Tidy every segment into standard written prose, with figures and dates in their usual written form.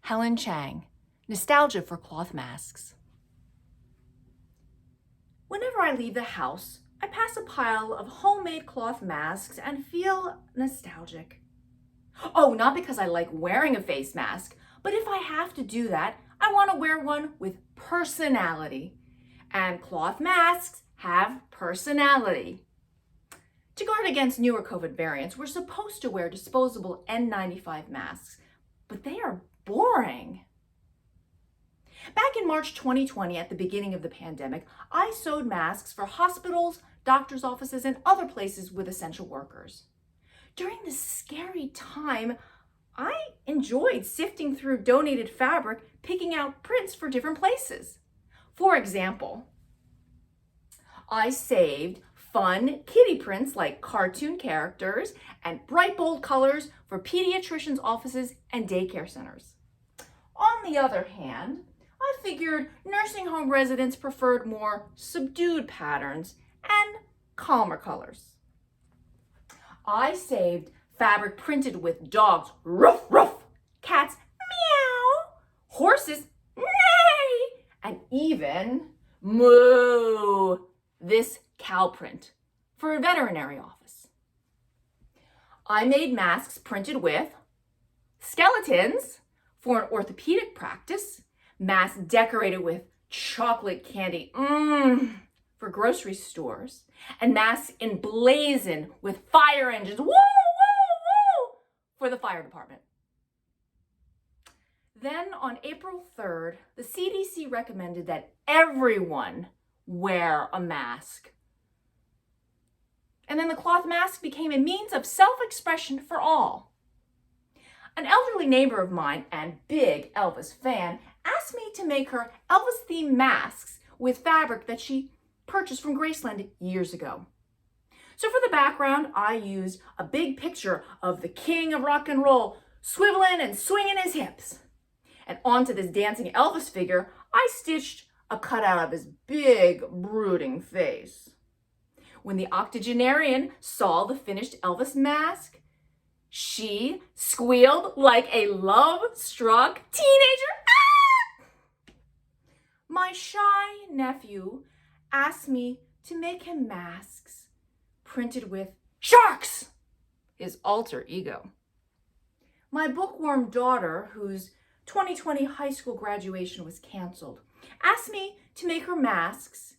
Helen Chang, Nostalgia for Cloth Masks. Whenever I leave the house, I pass a pile of homemade cloth masks and feel nostalgic. Oh, not because I like wearing a face mask, but if I have to do that, I want to wear one with personality. And cloth masks have personality. To guard against newer COVID variants, we're supposed to wear disposable N95 masks, but they are boring. Back in March 2020, at the beginning of the pandemic, I sewed masks for hospitals, doctors' offices, and other places with essential workers. During this scary time, I enjoyed sifting through donated fabric, picking out prints for different places. For example, I saved fun kitty prints like cartoon characters and bright, bold colors for pediatricians' offices and daycare centers. On the other hand, I figured nursing home residents preferred more subdued patterns and calmer colors. I saved fabric printed with dogs, ruff, ruff, cats, meow, horses, neigh, and even moo, this cow print for a veterinary office. I made masks printed with skeletons for an orthopedic practice, masks decorated with chocolate candy for grocery stores, and masks emblazoned with fire engines, woo, woo, woo, for the fire department. Then on April 3rd, the CDC recommended that everyone wear a mask. And then the cloth mask became a means of self-expression for all. An elderly neighbor of mine and big Elvis fan asked me to make her Elvis-themed masks with fabric that she purchased from Graceland years ago. So for the background, I used a big picture of the king of rock and roll swiveling and swinging his hips. And onto this dancing Elvis figure, I stitched a cutout of his big, brooding face. When the octogenarian saw the finished Elvis mask, she squealed like a love-struck teenager. Ah! My shy nephew asked me to make him masks printed with sharks, his alter ego. My bookworm daughter, whose 2020 high school graduation was canceled, asked me to make her masks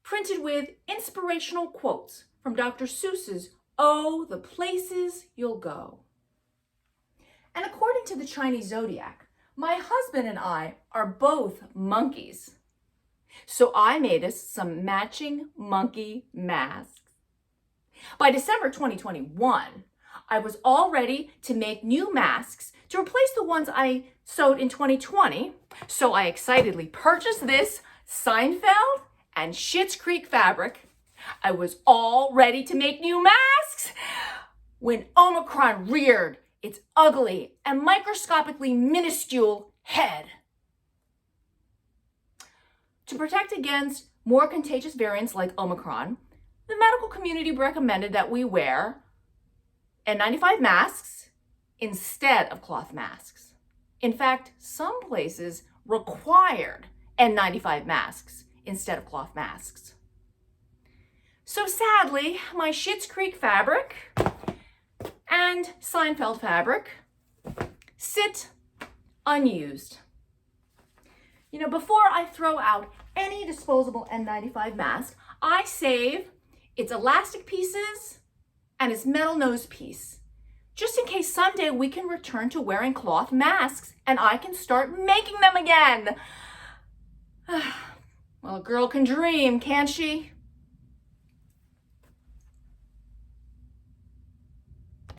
printed with inspirational quotes from Dr. Seuss's Oh, the Places You'll Go. And according to the Chinese zodiac, my husband and I are both monkeys. So I made us some matching monkey masks. By December 2021, I was all ready to make new masks to replace the ones I sewed in 2020. So I excitedly purchased this Seinfeld and Schitt's Creek fabric. I was all ready to make new masks when Omicron reared its ugly and microscopically minuscule head. To protect against more contagious variants like Omicron, the medical community recommended that we wear N95 masks instead of cloth masks. In fact, some places required N95 masks instead of cloth masks. So sadly, my Schitt's Creek fabric and Seinfeld fabric sit unused. You know, before I throw out any disposable N95 mask, I save its elastic pieces and its metal nose piece, just in case someday we can return to wearing cloth masks and I can start making them again. Well, a girl can dream, can't she?